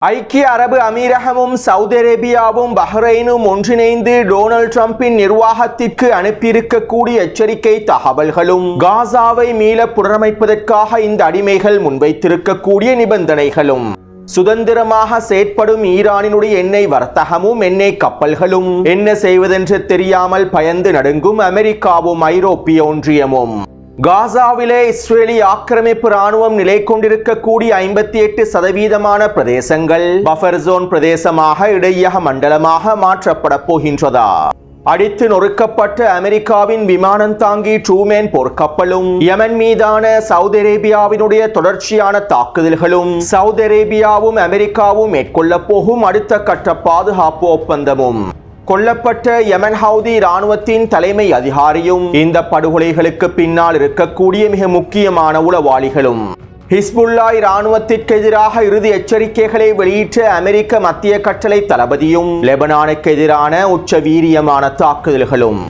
ஐக்கிய அரபு அமீரகமும் சவுதி அரேபியாவும் பஹ்ரைனும் ஒன்றிணைந்து டொனால்ட் ட்ரம்பின் நிர்வாகத்திற்கு அனுப்பியிருக்கக்கூடிய எச்சரிக்கை தகவல்களும் காசாவை மீள புனரமைப்பதற்காக இந்த அடிமைகள் முன்வைத்திருக்கக்கூடிய நிபந்தனைகளும் சுதந்திரமாக செயற்படும் ஈரானினுடைய எண்ணெய் வர்த்தகமும் எண்ணெய் கப்பல்களும் என்ன செய்வதென்று தெரியாமல் பயந்து நடுங்கும் அமெரிக்காவும் ஐரோப்பிய ஒன்றியமும் காசாவிலே இஸ்ரேலி ஆக்கிரமிப்பு ராணுவம் நிலை கொண்டிருக்கக்கூடிய 58% பிரதேசங்கள் பஃபர் ஜோன் பிரதேசமாக இடையக மண்டலமாக மாற்றப்பட போகின்றதா? அடித்து நொறுக்கப்பட்ட அமெரிக்காவின் விமானம் தாங்கி ட்ரூமேன் போர்க்கப்பலும் யமன் மீதான சவுதி அரேபியாவினுடைய தொடர்ச்சியான தாக்குதல்களும் சவுதி அரேபியாவும் அமெரிக்காவும் மேற்கொள்ள போகும் அடுத்த கட்ட பாதுகாப்பு ஒப்பந்தமும் கொல்லப்பட்ட யமன் ஹவுதி இராணுவத்தின் தலைமை அதிகாரியும் இந்த படுகொலைகளுக்கு பின்னால் இருக்கக்கூடிய மிக முக்கியமான உளவாளிகளும் ஹிஸ்புல்லா இராணுவத்திற்கு எதிராக இறுதி எச்சரிக்கைகளை வெளியிட்ட அமெரிக்க மத்திய கட்டளை தளபதியும் லெபனானுக்கு எதிரான உச்ச வீரியமான தாக்குதல்களும்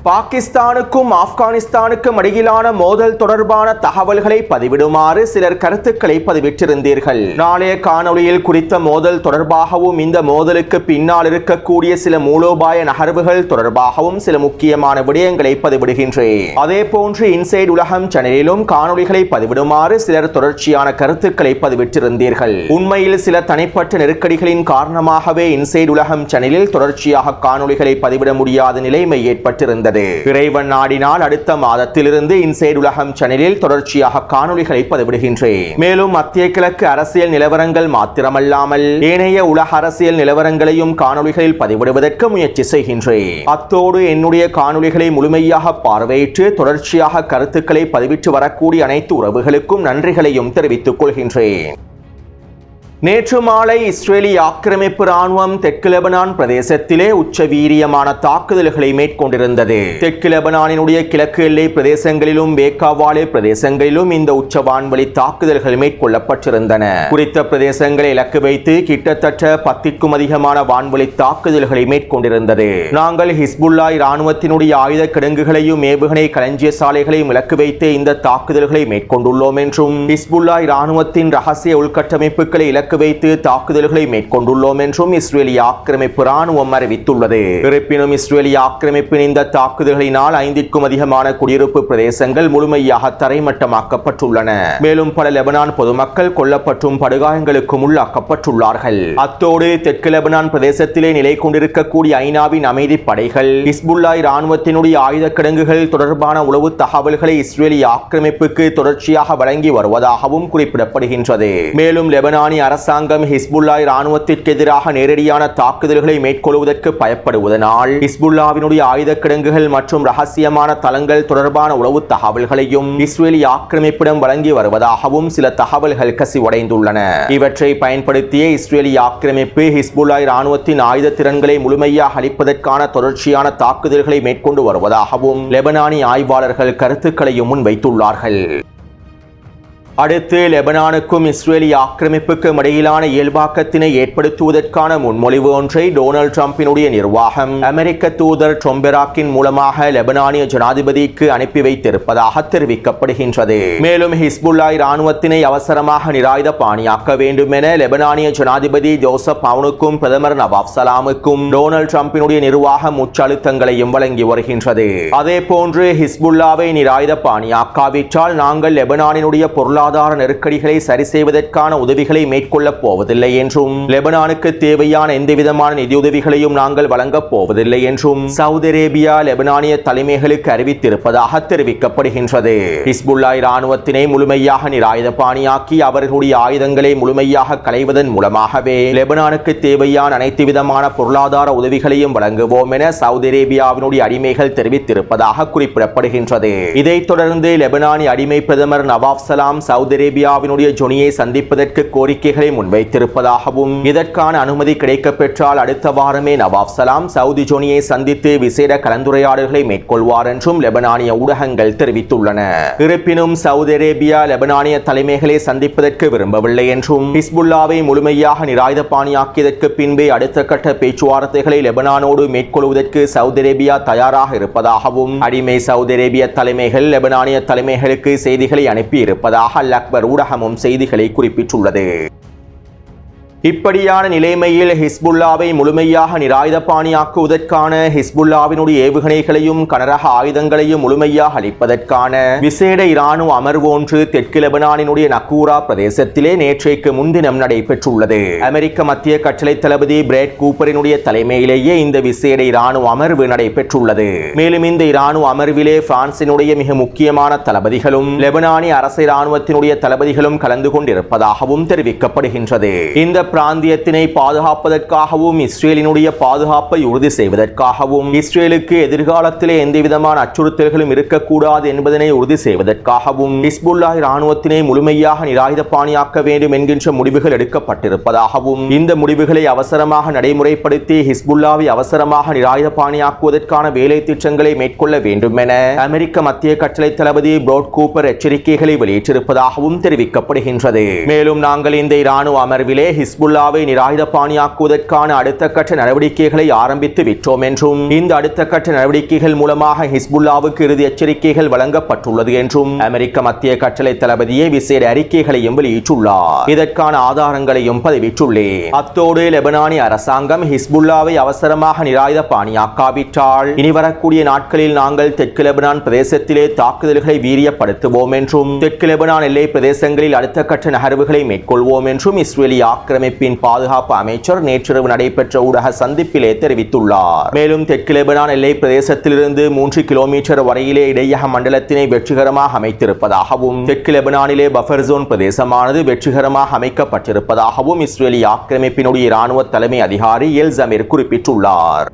பாகிஸ்தானுக்கும் ஆப்கானிஸ்தானுக்கும் இடையிலான மோதல் தொடர்பான தகவல்களை பதிவிடுமாறு சிலர் கருத்துக்களை பதிவிட்டிருந்தீர்கள். நாளைய காணொளியில் குறித்த மோதல் தொடர்பாகவும் இந்த மோதலுக்கு பின்னால் இருக்கக்கூடிய சில மூலோபாய நகர்வுகள் தொடர்பாகவும் சில முக்கியமான விடயங்களை பதிவிடுகின்றேன். அதே போன்று இன்சைட் உலகம் சேனலிலும் காணொளிகளை பதிவிடுமாறு சிலர் தொடர்ச்சியான கருத்துக்களை பதிவிட்டிருந்தீர்கள். உண்மையில் சில தனிப்பட்ட நெருக்கடிகளின் காரணமாகவே இன்சைட் உலகம் சேனலில் தொடர்ச்சியாக காணொளிகளை பதிவிட முடியாத நிலைமை ஏற்பட்டிருந்தது. இறைவன் நாடினால் அடுத்த மாதத்திலிருந்து இன்சைட் உலகம் சேனலில் தொடர்ச்சியாக காணொளிகளை பதிவிடுகின்றேன். மேலும் மத்திய கிழக்கு அரசியல் நிலவரங்கள் மாத்திரமல்லாமல் ஏனைய உலக அரசியல் நிலவரங்களையும் காணொளிகளில் பதிவிடுவதற்கு முயற்சி செய்கின்றேன். அத்தோடு என்னுடைய காணொளிகளை முழுமையாக பார்வையிட்டு தொடர்ச்சியாக கருத்துக்களை பதிவிட்டு வரக்கூடிய அனைத்து உறவுகளுக்கும் நன்றிகளையும் தெரிவித்துக் கொள்கின்றேன். நேற்று மாலை இஸ்ரேலி ஆக்கிரமிப்பு ராணுவம் தெற்கு லெபனான் பிரதேசத்திலே உச்ச வீரியமான தாக்குதல்களை மேற்கொண்டிருந்தது. தெற்கு லெபனானினுடைய கிழக்கு எல்லை பிரதேசங்களிலும் வேக்காவாலே பிரதேசங்களிலும் இந்த உச்ச வான்வழி தாக்குதல்கள் மேற்கொள்ளப்பட்டிருந்தன. குறித்த பிரதேசங்களை இலக்கு வைத்து கிட்டத்தட்ட 10க்கும் அதிகமான வான்வழி தாக்குதல்களை மேற்கொண்டிருந்தது. நாங்கள் ஹிஸ்புல்லா இராணுவத்தினுடைய ஆயுத கிடங்குகளையும் ஏவுகணை களஞ்சிய சாலைகளையும் இலக்கு வைத்து இந்த தாக்குதல்களை மேற்கொண்டுள்ளோம் என்றும் ஹிஸ்புல்லா இராணுவத்தின் ரகசிய உள்கட்டமைப்புகளை வைத்து தாக்குதல்களை மேற்கொண்டுள்ளோம் என்றும் இஸ்ரேலி ஆக்கிரமிப்பு ராணுவம் அறிவித்துள்ளது. இருப்பினும் இஸ்ரேலி ஆக்கிரமிப்பின் இந்த தாக்குதல்களினால் 5க்கும் அதிகமான குடியிருப்பு பிரதேசங்கள் முழுமையாக தரைமட்டமாக்கப்பட்டுள்ளன. மேலும் பல லெபனான் பொதுமக்கள் கொல்லப்பட்டும் படுகாயங்களுக்கும் உள்ளாக்கப்பட்டுள்ளார்கள். அத்தோடு தெற்கு லெபனான் பிரதேசத்திலே நிலை கொண்டிருக்கக்கூடிய ஐநாவின் அமைதி படைகள் ஹிஸ்புல்லா இராணுவத்தினுடைய ஆயுத கிடங்குகள் தொடர்பான உளவு தகவல்களை இஸ்ரேலி ஆக்கிரமிப்புக்கு தொடர்ச்சியாக வழங்கி வருவதாகவும் குறிப்பிடப்படுகின்றது. மேலும் லெபனானி அரசாங்கம் ஹிஸ்புல்லா இராணுவத்திற்கு எதிராக நேரடியான தாக்குதல்களை மேற்கொள்வதற்கு பயப்படுவதனால் ஹிஸ்புல்லாவினுடைய ஆயுத கிடங்குகள் மற்றும் ரகசியமான தளங்கள் தொடர்பான உளவு தகவல்களையும் இஸ்ரேலி ஆக்கிரமிப்பிடம் வழங்கி வருவதாகவும் சில தகவல்கள் கசிவடைந்துள்ளன. இவற்றை பயன்படுத்திய இஸ்ரேலி ஆக்கிரமிப்பு ஹிஸ்புல்லா இராணுவத்தின் ஆயுத திறன்களை முழுமையாக அளிப்பதற்கான தொடர்ச்சியான தாக்குதல்களை மேற்கொண்டு வருவதாகவும் லெபனானி ஆய்வாளர்கள் கருத்துக்களையும் முன்வைத்துள்ளார்கள். அடுத்து லெபனானுக்கும் இஸ்ரேலி ஆக்கிரமிப்புக்கும் இடையிலான இயல்பாக்கத்தினை ஏற்படுத்துவதற்கான முன்மொழிவு ஒன்றை டொனால்ட் ட்ரம்பினுடைய நிர்வாகம் அமெரிக்க தூதர் டொம்பெராக்கின் மூலமாக லெபனானிய ஜனாதிபதிக்கு அனுப்பி வைத்திருப்பதாக தெரிவிக்கப்படுகின்றது. மேலும் ஹிஸ்புல்லா இராணுவத்தினை அவசரமாக நிராயுத பாணியாக்க வேண்டும் என லெபனானிய ஜனாதிபதி ஜோசப் அவுனுக்கும் பிரதமர் நவாப் சலாமுக்கும் டொனால்ட் ட்ரம்பினுடைய நிர்வாகம் உச்சழுத்தங்களையும் வழங்கி வருகின்றது. அதே போன்று ஹிஸ்புல்லாவை நிராயுத பாணியாக்காவிட்டால் நாங்கள் லெபனானினுடைய பொருளாதார நெருக்கடிகளை சரி செய்வதற்கான உதவிகளை மேற்கொள்ளப் போவதில்லை என்றும் லெபனானுக்கு தேவையான எந்தவிதமான நிதியுதவிகளையும் நாங்கள் வழங்கப் போவதில்லை என்றும் சவுதி அரேபியா லெபனானிய தலைமைகளுக்கு அறிவித்திருப்பதாக தெரிவிக்கப்படுகின்றது. ஹிஸ்புல்லா இராணுவத்தினை முழுமையாக நிராயுத பாணியாக்கி அவர்களுடைய ஆயுதங்களை முழுமையாக களைவதன் மூலமாகவே லெபனானுக்கு தேவையான அனைத்து விதமான பொருளாதார உதவிகளையும் வழங்குவோம் என சவுதி அரேபியாவினுடைய அடிமைகள் தெரிவித்திருப்பதாக குறிப்பிடப்படுகின்றது. இதைத் தொடர்ந்து லெபனானி அடிமை பிரதமர் நவாப் சலாம் சவுதி அரேபியாவினுடைய ஜொனியை சந்திப்பதற்கு கோரிக்கைகளை முன்வைத்திருப்பதாகவும் இதற்கான அனுமதி கிடைக்கப்பெற்றால் அடுத்த வாரமே நவாப் சலாம் சவுதி ஜொனியை சந்தித்து விசேட கலந்துரையாடல்களை மேற்கொள்வார் என்றும் லெபனானிய ஊடகங்கள் தெரிவித்துள்ளன. இருப்பினும் சவுதி அரேபியா லெபனானிய தலைமைகளை சந்திப்பதற்கு விரும்பவில்லை என்றும் ஹிஸ்புல்லாவை முழுமையாக நிராயுதபாணியாக்கியதற்கு பின்பே அடுத்த கட்ட பேச்சுவார்த்தைகளை லெபனானோடு மேற்கொள்வதற்கு சவுதி அரேபியா தயாராக இருப்பதாகவும் அடிமை சவுதி அரேபிய தலைமைகள் லெபனானிய தலைமைகளுக்கு செய்திகளை அனுப்பி இருப்பதாக அல் அக்பர் ஊடகமும் செய்திகளை குறிப்பிட்டுள்ளது. இப்படியான நிலைமையில் ஹிஸ்புல்லாவை முழுமையாக நிராயுதபாணியாக்குவதற்கான ஹிஸ்புல்லாவினுடைய ஏவுகணைகளையும் கனரக ஆயுதங்களையும் முழுமையாக அளிப்பதற்கான விசேட இராணுவ அமர்வு ஒன்று தெற்கு லெபனானினுடைய நக்கூரா பிரதேசத்திலே நேற்றைக்கு முன்தினம் நடைபெற்றுள்ளது. அமெரிக்க மத்திய கட்டளை தளபதி பிராட் கூப்பரினுடைய தலைமையிலேயே இந்த விசேட இராணுவ அமர்வு நடைபெற்றுள்ளது. மேலும் இந்த இராணுவ அமர்விலே பிரான்சினுடைய மிக முக்கியமான தளபதிகளும் லெபனானிய அரசு இராணுவத்தினுடைய தளபதிகளும் கலந்து கொண்டிருப்பதாகவும் தெரிவிக்கப்படுகின்றது. இந்த பிராந்தியத்தினை பாதுகாப்பதற்காகவும் இஸ்ரேலினுடைய பாதுகாப்பை உறுதி செய்வதற்காகவும் இஸ்ரேலுக்கு எதிர்காலத்திலே எந்தவிதமான அச்சுறுத்தல்களும் இருக்கக்கூடாது என்பதனை உறுதி செய்வதற்காகவும் ஹிஸ்புல்லா இராணுவத்தினை முழுமையாக நிராயுதபாணியாக்க வேண்டும் என்கின்ற முடிவுகள் எடுக்கப்பட்டிருப்பதாகவும் இந்த முடிவுகளை அவசரமாக நடைமுறைப்படுத்தி ஹிஸ்புல்லாவை அவசரமாக நிராயுதபாணியாக்குவதற்கான வேலை திட்டங்களை மேற்கொள்ள வேண்டும் என அமெரிக்க மத்திய கட்டளை தளபதி பிராட் கூப்பர் எச்சரிக்கைகளை வெளியிட்டிருப்பதாகவும் தெரிவிக்கப்படுகின்றது. மேலும் நாங்கள் இந்த இராணுவ அமர்விலே ஹிஸ்புல்லாவை நிராயுதபாணியாக்குவதற்கான அடுத்த கட்ட நடவடிக்கைகளை ஆரம்பித்து விட்டோம் என்றும் இந்த அடுத்த கட்ட நடவடிக்கைகள் மூலமாக ஹிஸ்புல்லாவுக்கு இறுதி எச்சரிக்கைகள் வழங்கப்பட்டுள்ளது என்றும் அமெரிக்க மத்திய கட்டளை தளபதியே விசேட அறிக்கைகளையும் வெளியிட்டுள்ளார். இதற்கான ஆதாரங்களையும் பதிவிட்டுள்ளேன். அத்தோடு லெபனானிய அரசாங்கம் ஹிஸ்புல்லாவை அவசரமாக நிராயுதபாணியாக்காவிட்டால் இனி வரக்கூடிய நாட்களில் நாங்கள் தெற்கு லெபனான் பிரதேசத்திலே தாக்குதல்களை வீரியப்படுத்துவோம் என்றும் தெற்கு லெபனான் எல்லை பிரதேசங்களில் அடுத்த கட்ட நகர்வுகளை மேற்கொள்வோம் என்றும் இஸ்ரேலிய ஆக்கிரமிப்பின் பாதுகாப்பு அமைச்சர் நேற்றிரவு நடைபெற்ற ஊடக சந்திப்பிலே தெரிவித்துள்ளார். மேலும் தெற்கு லெபனான் எல்லை பிரதேசத்திலிருந்து 3 கிலோமீட்டர் வரையிலே இடையக மண்டலத்தினை வெற்றிகரமாக அமைத்திருப்பதாகவும் தெற்கு லெபனானிலே பஃபர் ஜோன் பிரதேசமானது வெற்றிகரமாக அமைக்கப்பட்டிருப்பதாகவும் இஸ்ரேலிய ஆக்கிரமிப்பினுடைய இராணுவ தலைமை அதிகாரி எல் ஜமீர் குறிப்பிட்டுள்ளார்.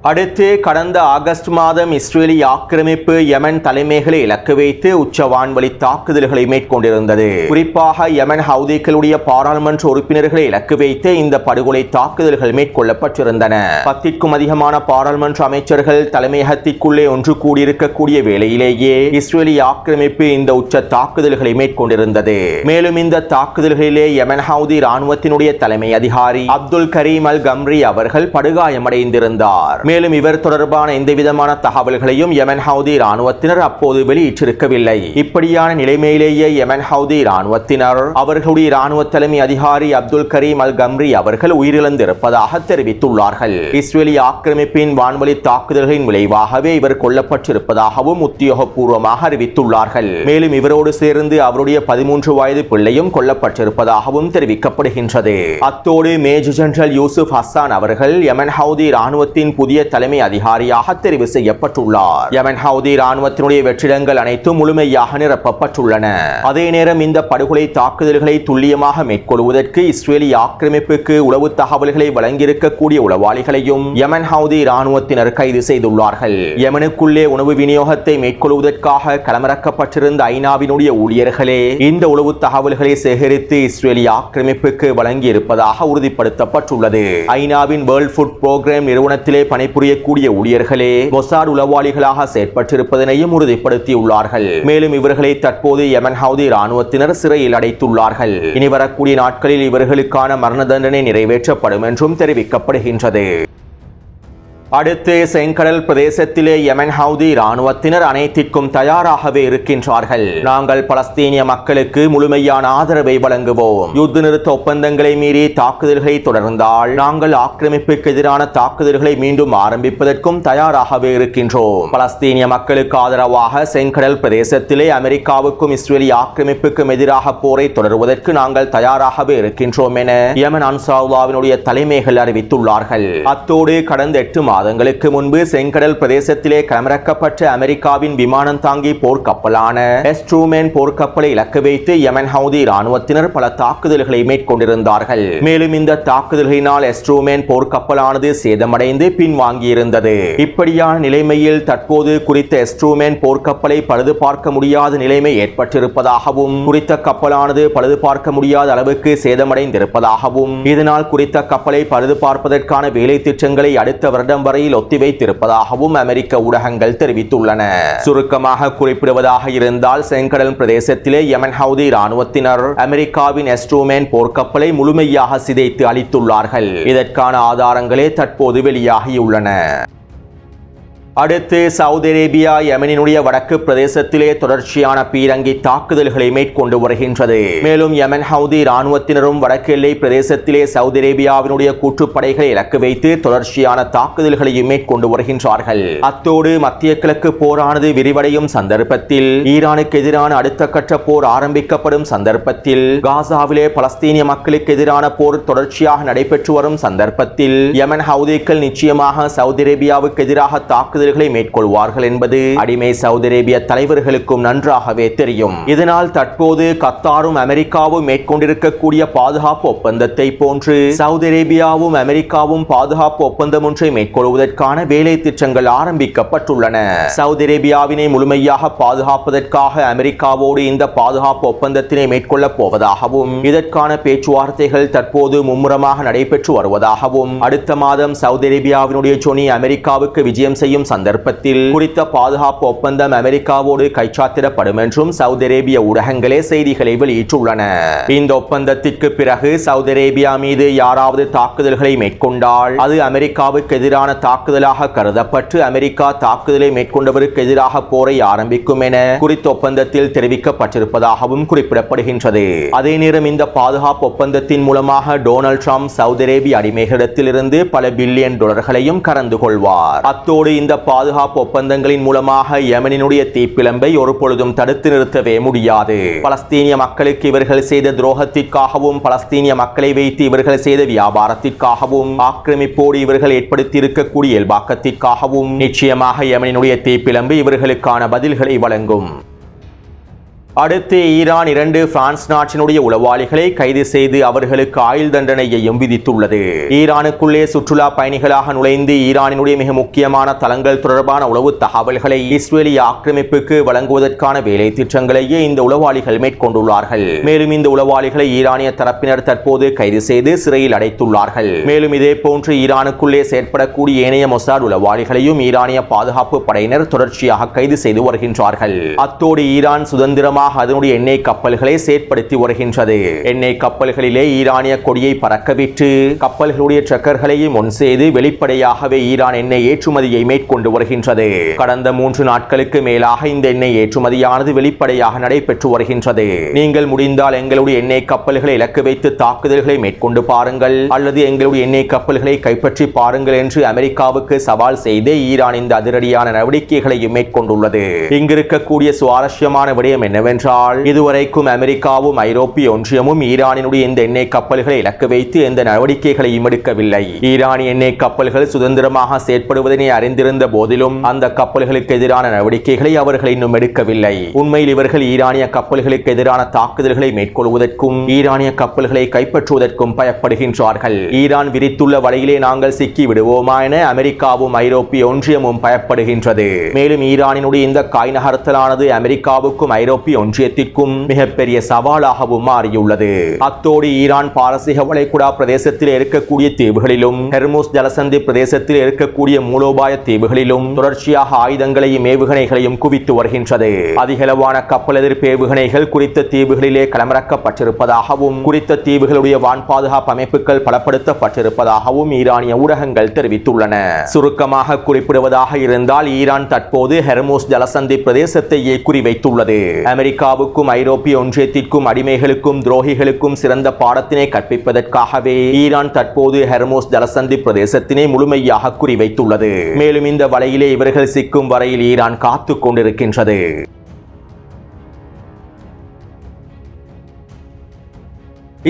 அடுத்து கடந்த ஆகஸ்ட் மாதம் இஸ்ரேலிய ஆக்கிரமிப்பு யமன் தலைமைகளை இலக்கு வைத்து உச்ச வான்வழி தாக்குதல்களை மேற்கொண்டிருந்தது. குறிப்பாக யமன் ஹவுதிகளுடைய பாராளுமன்ற உறுப்பினர்களை இலக்கு வைத்து இந்த படுகொலை தாக்குதல்கள் மேற்கொள்ளப்பட்டிருந்தன. 10க்கும் அதிகமான பாராளுமன்ற அமைச்சர்கள் தலைமையகத்திற்குள்ளே ஒன்று கூடியிருக்கக்கூடிய வேளையிலேயே இஸ்ரேலிய ஆக்கிரமிப்பு இந்த உச்ச தாக்குதல்களை மேற்கொண்டிருந்தது. மேலும் இந்த தாக்குதல்களிலே யமன் ஹவுதி இராணுவத்தினுடைய தலைமை அதிகாரி அப்துல் கரீம் அல் கம்ரி அவர்கள் படுகாயமடைந்திருந்தார். மேலும் இவர் தொடர்பான எந்தவிதமான தகவல்களையும் யமன் ஹவுதி இராணுவத்தினர் அப்போது வெளியிட்டிருக்கவில்லை. இப்படியான நிலைமையிலேயே யமன் ஹவுதி இராணுவத்தினர் அவர்களுடைய இராணுவ தலைமை அதிகாரி அப்துல் கரீம் அல் கம்ரி அவர்கள் உயிரிழந்திருப்பதாக தெரிவித்துள்ளார்கள். இஸ்ரேலிய ஆக்கிரமிப்பின் வான்வழி தாக்குதல்களின் விளைவாகவே இவர் கொல்லப்பட்டிருப்பதாகவும் உத்தியோகபூர்வமாக அறிவித்துள்ளார்கள். மேலும் இவரோடு சேர்ந்து அவருடைய 13 வயது பிள்ளையும் கொல்லப்பட்டிருப்பதாகவும் தெரிவிக்கப்படுகின்றது. அத்தோடு மேஜர் ஜெனரல் யூசுப் ஹசான் அவர்கள் யமன் ஹவுதி இராணுவத்தின் புதிய தலைமை அதிகாரியாக தெரிவு செய்யப்பட்டுள்ளார். யமன் ஹவுதி இராணுவத்தினுடைய வெற்றிடங்கள் அனைத்தும் முழுமையாக நிரப்பப்பட்டுள்ளன. அதே நேரம் இந்த படுகொலை தாக்குதல்களை துல்லியமாக மேற்கொள்வதற்கு இஸ்ரேலிய ஆக்கிரமிப்புக்கு உளவு தகவல்களை வழங்கியிருக்கக்கூடிய உளவாளிகளையும் யமன் ஹவுதி இராணுவத்தினர் கைது செய்துள்ளார்கள். யமனுக்குள்ளே உணவு விநியோகத்தை மேற்கொள்வதற்காக களமிறக்கப்பட்டிருந்த ஐநாவினுடைய ஊழியர்களே இந்த உளவு தகவல்களை சேகரித்து இஸ்ரேலிய ஆக்கிரமிப்புக்கு வழங்கியிருப்பதாக உறுதிப்படுத்தப்பட்டுள்ளது. ஐநாவின் வேர்ல்ட் ஃபுட் புரோகிராம் நிறுவனத்திலே பணிபுரியக்கூடிய ஊழியர்களே மொசாட் உளவாளிகளாக செயற்பட்டிருப்பதனையும் உறுதிப்படுத்தியுள்ளார்கள். மேலும் இவர்களை தற்போது யமன் ஹவுதி இராணுவத்தினர் சிறையில் அடைத்துள்ளார்கள். இனி வரக்கூடிய நாட்களில் இவர்களுக்கான மரண தண்டனை நிறைவேற்றப்படும் என்றும் தெரிவிக்கப்படுகின்றது. அடுத்து செங்கடல் பிரதேசத்திலே யமன் ஹவுதி இராணுவத்தினர் அனைத்திற்கும் தயாராகவே இருக்கின்றார்கள். நாங்கள் பலஸ்தீனிய மக்களுக்கு முழுமையான ஆதரவை வழங்குவோம். யுத்த நிறுத்த ஒப்பந்தங்களை மீறி தாக்குதல்களை தொடர்ந்தால் நாங்கள் ஆக்கிரமிப்புக்கு எதிரான தாக்குதல்களை மீண்டும் ஆரம்பிப்பதற்கும் தயாராகவே இருக்கின்றோம். பலஸ்தீனிய மக்களுக்கு ஆதரவாக செங்கடல் பிரதேசத்திலே அமெரிக்காவுக்கும் இஸ்ரேலிய ஆக்கிரமிப்புக்கும் எதிராக போரை தொடருவதற்கு நாங்கள் தயாராகவே இருக்கின்றோம் என யமன் அன்சாருல்லாவினுடைய தலைமைகள் அறிவித்துள்ளார்கள். அத்தோடு கடந்த 8 மாதங்கள் மாதங்களுக்கு முன்பு செங்கடல் பிரதேசத்திலே களமிறக்கப்பட்ட அமெரிக்காவின் விமானம் தாங்கி போர்க்கப்பலான எஸ்ட்ரூமேன் போர்க்கப்பலை இலக்கு வைத்து யமன் ஹவுதி இராணுவத்தினர் பல தாக்குதல்களை மேற்கொண்டிருந்தார்கள். மேலும் இந்த தாக்குதல்களினால் எஸ்ட்ரூமேன் போர்க்கப்பலானது சேதமடைந்து பின்வாங்கியிருந்தது. இப்படியான நிலைமையில் தற்போது குறித்த எஸ்ட்ரூமேன் போர்க்கப்பலை பழுது பார்க்க முடியாத நிலைமை ஏற்பட்டிருப்பதாகவும் குறித்த கப்பலானது பழுது பார்க்க முடியாத அளவுக்கு சேதமடைந்திருப்பதாகவும் இதனால் குறித்த கப்பலை பழுது பார்ப்பதற்கான வேலை திட்டங்களை அடுத்த வருடம் வரையில் ஒத்திவைத்திருப்பதாகவும் அமெரிக்க ஊடகங்கள் தெரிவித்துள்ளன. சுருக்கமாக குறிப்பிடுவதாக இருந்தால் செங்கடல் பிரதேசத்திலே யமன் ஹவுதி இராணுவத்தினர் அமெரிக்காவின் எஸ்ட்ரூமேன் போர்க்கப்பலை முழுமையாக சிதைத்து அளித்துள்ளார்கள். இதற்கான ஆதாரங்களே தற்போது வெளியாகியுள்ளன. அடுத்து சவுதி அரேபியா யமனினுடைய வடக்கு பிரதேசத்திலே தொடர்ச்சியான பீரங்கி தாக்குதல்களை மேற்கொண்டு வருகின்றது. மேலும் யமன் ஹவுதி இராணுவத்தினரும் வடக்கு எல்லை பிரதேசத்திலே சவுதி அரேபியாவினுடைய கூட்டுப்படைகளை இலக்கு வைத்து தொடர்ச்சியான தாக்குதல்களையும் மேற்கொண்டு வருகின்றார்கள். அத்தோடு மத்திய கிழக்கு போரானது விரிவடையும் சந்தர்ப்பத்தில் ஈரானுக்கு எதிரான அடுத்த கட்ட போர் ஆரம்பிக்கப்படும் சந்தர்ப்பத்தில் காசாவிலே பலஸ்தீனிய மக்களுக்கு எதிரான போர் தொடர்ச்சியாக நடைபெற்று வரும் சந்தர்ப்பத்தில் யமன் ஹவுதிகள் நிச்சயமாக சவுதி அரேபியாவுக்கு எதிராக தாக்குதல் மேற்கொள்வார்கள் என்பது அடிமை சவுதி அரேபிய தலைவர்களுக்கும் நன்றாகவே தெரியும். இதனால் தற்போது கத்தாரும் அமெரிக்காவும் மேற்கொண்டிருக்கக்கூடிய பாதுகாப்பு ஒப்பந்தத்தை போன்று சவுதி அரேபியாவும் அமெரிக்காவும் பாதுகாப்பு ஒப்பந்தம் ஒன்றை மேற்கொள்வதற்கான வேலை திட்டங்கள் ஆரம்பிக்கப்பட்டுள்ளன. சவுதி அரேபியாவினை முழுமையாக பாதுகாப்பதற்காக அமெரிக்காவோடு இந்த பாதுகாப்பு ஒப்பந்தத்தினை மேற்கொள்ளப் போவதாகவும் இதற்கான பேச்சுவார்த்தைகள் தற்போது மும்முரமாக நடைபெற்று வருவதாகவும் அடுத்த மாதம் சவுதி அரேபியாவினுடைய ஜொனி அமெரிக்காவுக்கு விஜயம் செய்யும் சந்தர்ப்பத்தில் குறித்த பாதுகாப்பு ஒப்பந்தம் அமெரிக்காவோடு கைச்சாத்திடப்படும் என்றும் சவுதி அரேபிய ஊடகங்களே செய்திகளை வெளியிட்டுள்ளன. இந்த ஒப்பந்தத்திற்கு பிறகு சவுதி அரேபியா மீது யாராவது தாக்குதல்களை மேற்கொண்டால் அது அமெரிக்காவுக்கு எதிரான தாக்குதலாக கருதப்பட்டு அமெரிக்கா தாக்குதலை மேற்கொண்டவருக்கு எதிராக போரை ஆரம்பிக்கும் என குறித்த ஒப்பந்தத்தில் தெரிவிக்கப்பட்டிருப்பதாகவும் குறிப்பிடப்படுகின்றது. அதே நேரம் இந்த பாதுகாப்பு ஒப்பந்தத்தின் மூலமாக டொனால்ட் ட்ரம்ப் சவுதி அரேபிய அடிமைகளிடத்திலிருந்து பல பில்லியன் டாலர்களையும் கறந்து கொள்வார். அத்தோடு இந்த பாதுகாப்பு ஒப்பந்தங்களின் மூலமாக யமனினுடைய தீப்பிழம்பை ஒரு பொழுதும் தடுத்து நிறுத்தவே முடியாது. பலஸ்தீனிய மக்களுக்கு இவர்கள் செய்த துரோகத்திற்காகவும் பலஸ்தீனிய மக்களை வைத்து இவர்கள் செய்த வியாபாரத்திற்காகவும் ஆக்கிரமிப்போடு இவர்கள் ஏற்படுத்தி இருக்கக்கூடிய இயல்பாக்கத்திற்காகவும் நிச்சயமாக யமனினுடைய தீப்பிழம்பு இவர்களுக்கான பதில்களை வழங்கும். அடுத்து ஈரான் 2 பிரான்ஸ் நாட்டினுடைய உளவாளிகளை கைது செய்து அவர்களுக்கு ஆயுள் தண்டனையையும் விதித்துள்ளது. ஈரானுக்குள்ளே சுற்றுலா பயணிகளாக நுழைந்து ஈரானினுடைய மிக முக்கியமான தளங்கள் தொடர்பான உளவு தகவல்களை இஸ்ரேலிய ஆக்கிரமிப்புக்கு வழங்குவதற்கான வேலை திட்டங்களையே இந்த உளவாளிகள் மேற்கொண்டுள்ளார்கள். மேலும் இந்த உளவாளிகளை ஈரானிய தரப்பினர் தற்போது கைது செய்து சிறையில் அடைத்துள்ளார்கள். மேலும் இதே போன்று ஈரானுக்குள்ளே செயற்படக்கூடிய ஏனைய மொசாட் உளவாளிகளையும் ஈரானிய பாதுகாப்பு படையினர் தொடர்ச்சியாக கைது செய்து வருகின்றார்கள். அத்தோடு ஈரான் சுதந்திரமாக அதனுடைய எண்ணெய் கப்பல்களை செயற்படுத்தி வருகின்றது. எண்ணெய் கப்பல்களிலே ஈரானிய கொடியை பறக்கவிட்டு கப்பல்களுடைய ட்ரக்கர்களையும் முன் செய்து வெளிப்படையாகவே ஈரான் எண்ணெய் ஏற்றுமதியை மேற்கொண்டு வருகின்றது. கடந்த 3 நாட்களுக்கு மேலாக இந்த எண்ணெய் ஏற்றுமதியானது வெளிப்படையாக நடைபெற்று வருகின்றது. நீங்கள் முடிந்தால் எங்களுடைய எண்ணெய் கப்பல்களை இலக்கு வைத்து தாக்குதல்களை மேற்கொண்டு பாருங்கள் அல்லது எங்களுடைய எண்ணெய் கப்பல்களை கைப்பற்றி பாருங்கள் என்று அமெரிக்காவுக்கு சவால் செய்து ஈரான் இந்த அதிரடியான நடவடிக்கைகளையும் மேற்கொண்டுள்ளது. இங்கிருக்கக்கூடிய சுவாரஸ்யமான விடயம் என்னவென்றால் இதுவரைக்கும் அமெரிக்காவும் ஐரோப்பிய ஒன்றியமும் ஈரானினுடைய இந்த எண்ணெய் கப்பல்களை இலக்கு வைத்து எந்த நடவடிக்கைகளையும் எடுக்கவில்லை. ஈரானிய எண்ணெய் கப்பல்கள் சுதந்திரமாக செயற்படுவதனை அறிந்திருந்த போதிலும் அந்த கப்பல்களுக்கு எதிரான நடவடிக்கைகளை அவர்கள் இன்னும் எடுக்கவில்லை. உண்மையில் இவர்கள் ஈரானிய கப்பல்களுக்கு எதிரான தாக்குதல்களை மேற்கொள்வதற்கும் ஈரானிய கப்பல்களை கைப்பற்றுவதற்கும் பயப்படுகின்றார்கள். ஈரான் விரித்துள்ள வலையிலே நாங்கள் சிக்கி விடுவோமா என அமெரிக்காவும் ஐரோப்பிய ஒன்றியமும் பயப்படுகின்றது. மேலும் ஈரானினுடைய இந்த காய் நகர்த்தலானது அமெரிக்காவுக்கும் ஐரோப்பிய ஒன்றியத்திற்கும் மிகப்பெரிய சவாலாகவும் மாறியுள்ளது. அத்தோடு ஈரான் பாரசீக வளைகுடா பிரதேசத்தில் இருக்கக்கூடிய தீவுகளிலும் ஹெர்முஸ் ஜலசந்தி பிரதேசத்தில் இருக்கக்கூடிய மூலோபாய தீவுகளிலும் தொடர்ச்சியாக ஆயுதங்களையும் ஏவுகணைகளையும் குவித்து வருகின்றது. அதிகளவான கப்பல் எதிர்ப்பு ஏவுகணைகள் குறித்த தீவுகளிலே களமிறக்கப்பட்டிருப்பதாகவும் குறித்த தீவுகளுடைய வான் பாதுகாப்பு அமைப்புகள் பலப்படுத்தப்பட்டிருப்பதாகவும் ஈரானிய ஊடகங்கள் தெரிவித்துள்ளன. சுருக்கமாக குறிப்பிடுவதாக இருந்தால் ஈரான் தற்போது ஹெர்முஸ் ஜலசந்தி பிரதேசத்தையே குறிவைத்துள்ளது. அமெரிக்காவுக்கும் ஐரோப்பிய ஒன்றியத்திற்கும் அடிமைகளுக்கும் துரோகிகளுக்கும் சிறந்த பாடத்தினை கற்பிப்பதற்காகவே ஈரான் தற்போது ஹெர்முஸ் ஜலசந்தி பிரதேசத்தினை முழுமையாக குறிவைத்துள்ளது. மேலும் இந்த வலையிலே இவர்கள் சிக்கும் வரையில் ஈரான் காத்துக் கொண்டிருக்கின்றது.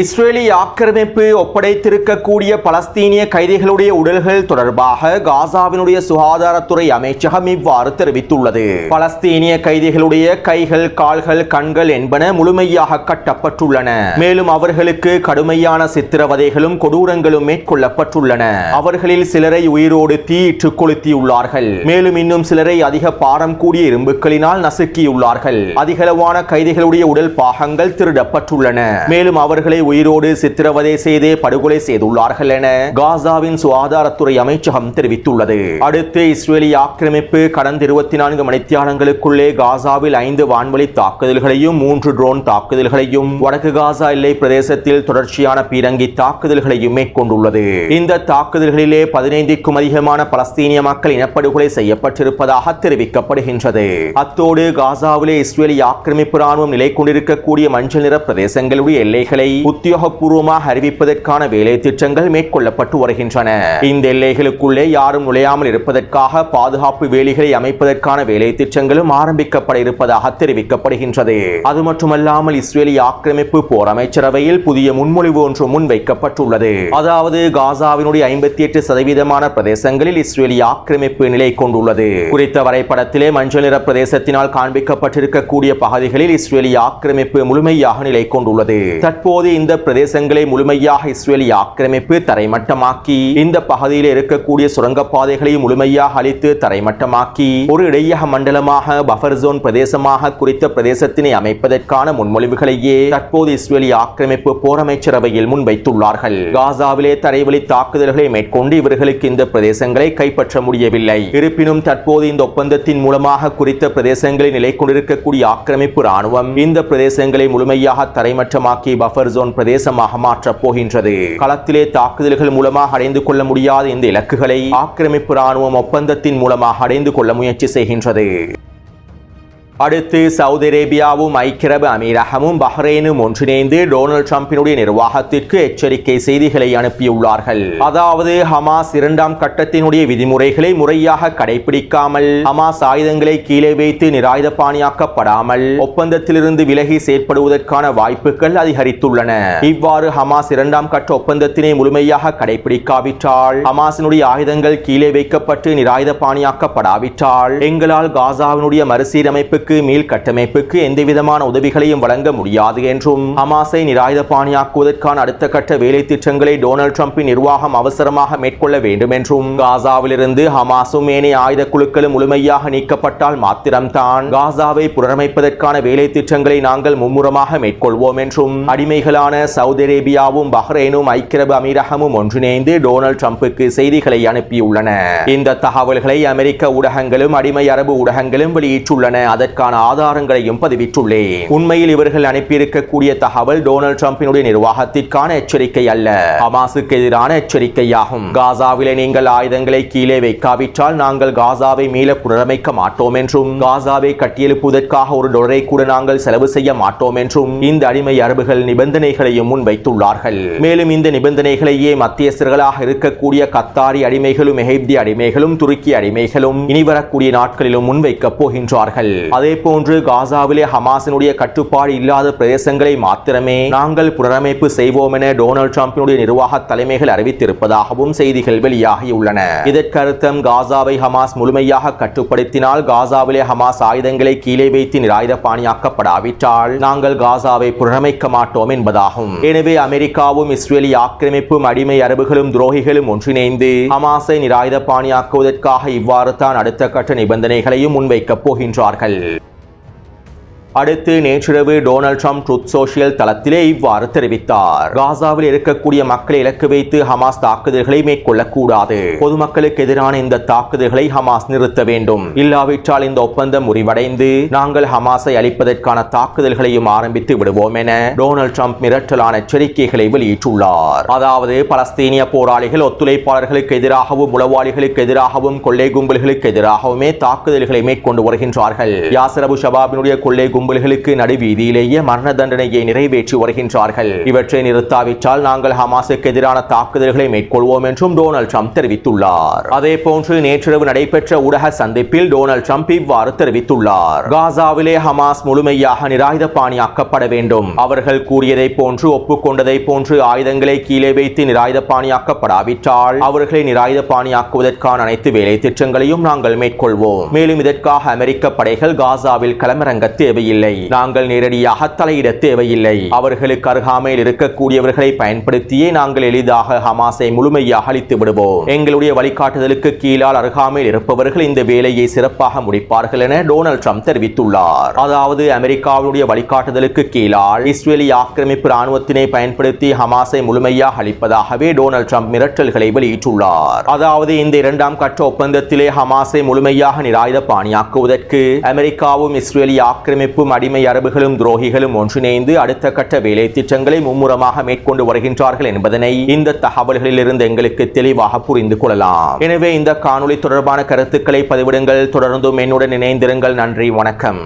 இஸ்ரேலிய ஆக்கிரமிப்பு ஒப்படைத்திருக்கக்கூடிய பலஸ்தீனிய கைதிகளுடைய உடல்கள் தொடர்பாக காசாவினுடைய சுகாதாரத்துறை அமைச்சகம் இவ்வாறு தெரிவித்துள்ளது. பலஸ்தீனிய கைதிகளுடைய கைகள், கால்கள், கண்கள் என்பன முழுமையாக கட்டப்பட்டுள்ளன. மேலும் அவர்களுக்கு கடுமையான சித்திரவதைகளும் கொடூரங்களும் மேற்கொள்ளப்பட்டுள்ளன. அவர்களில் சிலரை உயிரோடு தீயிட்டு கொளுத்தியுள்ளார்கள். மேலும் இன்னும் சிலரை அதிக பாரம் கூடிய இரும்புகளினால் நசுக்கியுள்ளார்கள். அதிகளவான கைதிகளுடைய உடல் பாகங்கள் திருடப்பட்டுள்ளன. மேலும் அவர்களை உயிரோடு சித்திரவதை செய்தே படுகொலை செய்துள்ளார்கள் என காசாவின் சுகாதாரத்துறை அமைச்சகம் தெரிவித்துள்ளது. அடுத்து இஸ்ரேலிய ஆக்கிரமிப்பு கடந்த 24 மணித்தியாலங்களுக்குள்ளே காசாவில் 5 வான்வழி தாக்குதல்களையும் 3 ட்ரோன் தாக்குதல்களையும் வடக்கு காசா எல்லை பிரதேசத்தில் தொடர்ச்சியான பீரங்கி தாக்குதல்களையும் மேற்கொண்டுள்ளது. இந்த தாக்குதல்களிலே 15க்கும் அதிகமான பலஸ்தீனிய மக்கள் இனப்படுகொலை செய்யப்பட்டிருப்பதாக தெரிவிக்கப்படுகின்றது. அத்தோடு காசாவிலே இஸ்ரேலிய ஆக்கிரமிப்பு ராணுவம் நிலை கொண்டிருக்கக்கூடிய மஞ்சள் நிற பிரதேசங்களுடைய எல்லைகளை உத்தியோகபூர்வமாக அறிவிப்பதற்கான வேலை திட்டங்கள் மேற்கொள்ளப்பட்டு வருகின்றன. இந்த எல்லைகளுக்குள்ளே யாரும் நுழையாமல் இருப்பதற்காக பாதுகாப்பு வேலிகளை அமைப்பதற்கான வேலை திட்டங்களும் ஆரம்பிக்கப்பட இருப்பதாக தெரிவிக்கப்படுகின்றது. அது மட்டுமல்லாமல் இஸ்ரேலிய ஆக்கிரமிப்பு போர் அமைச்சரவையில் புதிய முன்மொழிவு ஒன்று முன்வைக்கப்பட்டுள்ளது. அதாவது காசாவினுடைய 58% பிரதேசங்களில் இஸ்ரேலிய ஆக்கிரமிப்பு நிலை கொண்டுள்ளது. குறித்த வரைபடத்திலே மஞ்சள் நிற பிரதேசத்தினால் காண்பிக்கப்பட்டிருக்கக்கூடிய பகுதிகளில் இஸ்ரேலிய ஆக்கிரமிப்பு முழுமையாக நிலை கொண்டுள்ளது. தற்போது இந்த பிரதேசங்களை முழுமையாக இஸ்ரேலிய ஆக்கிரமிப்பு தரைமட்டமாக்கி இந்த பகுதியில் இருக்கக்கூடிய சுரங்கப்பாதைகளை முழுமையாக அழித்து தரைமட்டமாக்கி ஒரு இடையக மண்டலமாக பஃபர் ஜோன் பிரதேசமாக குறித்த பிரதேசத்தினை அமைப்பதற்கான முன்மொழிவுகளையே தற்போது இஸ்ரேலிய ஆக்கிரமிப்பு போர் அமைச்சரவையில் முன்வைத்துள்ளார்கள். காசாவிலே தரைவழி தாக்குதல்களை மேற்கொண்டு இவர்களுக்கு இந்த பிரதேசங்களை கைப்பற்ற முடியவில்லை. இருப்பினும் தற்போது இந்த ஒப்பந்தத்தின் மூலமாக குறித்த பிரதேசங்களில் நிலை கொண்டிருக்கக்கூடிய ஆக்கிரமிப்பு ராணுவம் இந்த பிரதேசங்களை முழுமையாக தரைமட்டமாக்கி பஃபர் ஜோன் பிரதேசமாக மாற்றப் போகின்றது. களத்திலே தாக்குதல்கள் மூலமாக அடைந்து கொள்ள முடியாத இந்த இலக்குகளை ஆக்கிரமிப்பு ராணுவம் ஒப்பந்தத்தின் மூலமாக அடைந்து கொள்ள முயற்சி செய்கின்றது. அடுத்து சவுதி அரேபியாவும் ஐக்கிய அரபு அமீரகமும் பஹ்ரைனும் ஒன்றிணைந்து டொனால்ட் ட்ரம்பினுடைய நிர்வாகத்திற்கு எச்சரிக்கை செய்திகளை அனுப்பியுள்ளார்கள். அதாவது ஹமாஸ் 2ஆம் கட்டத்தினுடைய விதிமுறைகளை முறையாக கடைபிடிக்காமல், ஹமாஸ் ஆயுதங்களை கீழே வைத்து நிராயுதபாணியாக்கப்படாமல் ஒப்பந்தத்திலிருந்து விலகி செயற்படுவதற்கான வாய்ப்புகள் அதிகரித்துள்ளன. இவ்வாறு ஹமாஸ் 2ஆம் கட்ட ஒப்பந்தத்தினை முழுமையாக கடைபிடிக்காவிட்டால், ஹமாஸினுடைய ஆயுதங்கள் கீழே வைக்கப்பட்டு நிராயுதபாணியாக்கப்படாவிட்டால் எங்களால் காசாவினுடைய மறுசீரமைப்பு மீள் கட்டமைப்புக்கு எந்தவிதமான உதவிகளையும் வழங்க முடியாது என்றும், ஹமாஸை நிராயுதபாணியாக்குவதற்கான அடுத்த கட்ட வேலை திட்டங்களை டொனால்ட் ட்ரம்பின் நிர்வாகம் அவசரமாக மேற்கொள்ள வேண்டும் என்றும், காசாவிலிருந்து ஹமாஸும் ஏனைய ஆயுத குழுக்களும் முழுமையாக நீக்கப்பட்டால் மாத்திரம்தான் காசாவை புனரமைப்பதற்கான வேலை திட்டங்களை நாங்கள் மும்முரமாக மேற்கொள்வோம் என்றும் அடிமைகளான சவுதி அரேபியாவும் பஹ்ரைனும் ஐக்கிய அரபு அமீரகமும் ஒன்றிணைந்து டொனால்ட் ட்ரம்புக்கு செய்திகளை அனுப்பியுள்ளன. இந்த தகவல்களை அமெரிக்க ஊடகங்களும் அடிமை அரபு ஊடகங்களும் வெளியிட்டுள்ளன. அதற்கான ஆதாரங்களையும் பதிவிட்டுள்ளேன். உண்மையில் இவர்கள் அனுப்பியிருக்கக்கூடிய தகவல் டொனால்ட் ட்ரம்பினுடைய நிர்வாகத்திற்கான எச்சரிக்கை அல்ல, ஹமாஸுக்கு எதிரான எச்சரிக்கையாகும். காசாவிலே நீங்கள் ஆயுதங்களை கீழே வைக்காவிட்டால் நாங்கள் காசாவை மீள புனரமைக்க மாட்டோம் என்றும், காசாவை கட்டியெழுப்புவதற்காக $1 கூட நாங்கள் செலவு செய்ய மாட்டோம் என்றும் இந்த அடிமை அரபுகள் நிபந்தனைகளையும் முன்வைத்துள்ளார்கள். மேலும் இந்த நிபந்தனைகளையே மத்தியஸ்தர்களாக இருக்கக்கூடிய கத்தாரி அடிமைகளும், எகிப்திய அடிமைகளும், துருக்கி அடிமைகளும் இனி வரக்கூடிய நாட்களிலும் முன்வைக்கப் போகின்றார்கள். அதே போன்று காசாவிலே ஹமாஸினுடைய கட்டுப்பாடு இல்லாத பிரதேசங்களை மாத்திரமே நாங்கள் புனரமைப்பு செய்வோம் என டொனால்ட் ட்ரம்பினுடைய நிர்வாக தலைமைகள் அறிவித்திருப்பதாகவும் செய்திகள் வெளியாகியுள்ளன. இதற்கு அர்த்தம் காசாவை ஹமாஸ் முழுமையாக கட்டுப்படுத்தினால், காசாவிலே ஹமாஸ் ஆயுதங்களை கீழே வைத்து நிராயுதபாணியாக்கப்படாவிட்டால் நாங்கள் காசாவை புனரமைக்க மாட்டோம் என்பதாகும். எனவே அமெரிக்காவும் இஸ்ரேலிய ஆக்கிரமிப்பும் அடிமை அரபுகளும் துரோகிகளும் ஒன்றிணைந்து ஹமாஸை நிராயுதபாணியாக்குவதற்காக இவ்வாறு தான் அடுத்த கட்ட நிபந்தனைகளையும் முன்வைக்கப் போகின்றார்கள். அடுத்து நேற்றிரவு டொனால்ட் ட்ரம்ப் ட்ரூத் சோஷியல் தளத்திலே இவ்வாறு தெரிவித்தார். காசாவில் இருக்கக்கூடிய மக்களை இலக்கு வைத்து ஹமாஸ் தாக்குதல்களை மேற்கொள்ளக்கூடாது. பொதுமக்களுக்கு எதிரான இந்த தாக்குதல்களை ஹமாஸ் நிறுத்த வேண்டும். இல்லாவிட்டால் இந்த ஒப்பந்தம் முறிவடைந்து நாங்கள் ஹமாஸை அழிப்பதற்கான தாக்குதல்களையும் ஆரம்பித்து விடுவோம் என டொனால்ட் ட்ரம்ப் மிரட்டலான எச்சரிக்கைகளை வெளியிட்டுள்ளார். அதாவது பலஸ்தீனிய போராளிகள் ஒத்துழைப்பாளர்களுக்கு எதிராகவும், உளவாளிகளுக்கு எதிராகவும், கொள்ளை கும்பல்களுக்கு எதிராகவுமே தாக்குதல்களை மேற்கொண்டு வருகின்றார்கள். யாசர் அபு ஷபாபினுடைய கொள்ளை கும்பல் கும்பல்களுக்கு நடுவீதியிலேயே மரண தண்டனையை நிறைவேற்றி வருகின்றார்கள். இவற்றை நிறுத்தாவிட்டால் நாங்கள் ஹமாஸுக்கு எதிரான தாக்குதல்களை மேற்கொள்வோம் என்றும் டொனால்ட் ட்ரம்ப் தெரிவித்துள்ளார். அதேபோன்று நேற்றிரவு நடைபெற்ற ஊடக சந்திப்பில் டொனால்ட் ட்ரம்ப் இவ்வாறு தெரிவித்துள்ளார். காசாவிலே ஹமாஸ் முழுமையாக நிராயுதபாணியாக்கப்பட வேண்டும். அவர்கள் கூறியதை போன்று ஒப்புக்கொண்டதை போன்று ஆயுதங்களை கீழே வைத்து நிராயுதபாணியாக்கப்படாவிட்டால் அவர்களை நிராயுதபாணியாக்குவதற்கான அனைத்து வேலை திட்டங்களையும் நாங்கள் மேற்கொள்வோம். மேலும் இதற்காக அமெரிக்க படைகள் காசாவில் களமிறங்க தேவையில்லை. நாங்கள் நேரடியாக தலையிட தேவையில்லை. அவர்களுக்கு அருகாமையில் இருக்கக்கூடியவர்களை பயன்படுத்தியே நாங்கள் எளிதாக ஹமாஸை முழுமையாக அழித்து விடுவோம். எங்களுடைய வழிகாட்டுதலுக்கு கீழால் அருகாமையில் இருப்பவர்கள் இந்த வேலையை சிறப்பாக முடிப்பார்கள் என டொனால்ட் ட்ரம்ப் தெரிவித்துள்ளார். அதாவது அமெரிக்காவுடைய வழிகாட்டுதலுக்கு கீழால் இஸ்ரேலி ஆக்கிரமிப்பு ராணுவத்தினை பயன்படுத்தி ஹமாஸை முழுமையாக அழிப்பதாகவே டொனால்ட் ட்ரம்ப் மிரட்டல்களை வெளியிட்டுள்ளார். அதாவது இந்த இரண்டாம் கட்ட ஒப்பந்தத்திலே ஹமாஸை முழுமையாக நிராயுதபாணியாக்குவதற்கு அமெரிக்காவும் இஸ்ரேலி ஆக்கிரமிப்பும் அடிமை அரபுகளும் துரோகிகளும் ஒன்றிணைந்து அடுத்த கட்ட வேலை திட்டங்களை மும்முரமாக மேற்கொண்டு வருகின்றார்கள் என்பதனை இந்த தகவல்களில் இருந்து எங்களுக்கு தெளிவாக புரிந்து கொள்ளலாம். எனவே இந்த காணொளி தொடர்பான கருத்துக்களை பதிவிடுங்கள். தொடர்ந்தும் என்னுடன் இணைந்திருங்கள். நன்றி, வணக்கம்.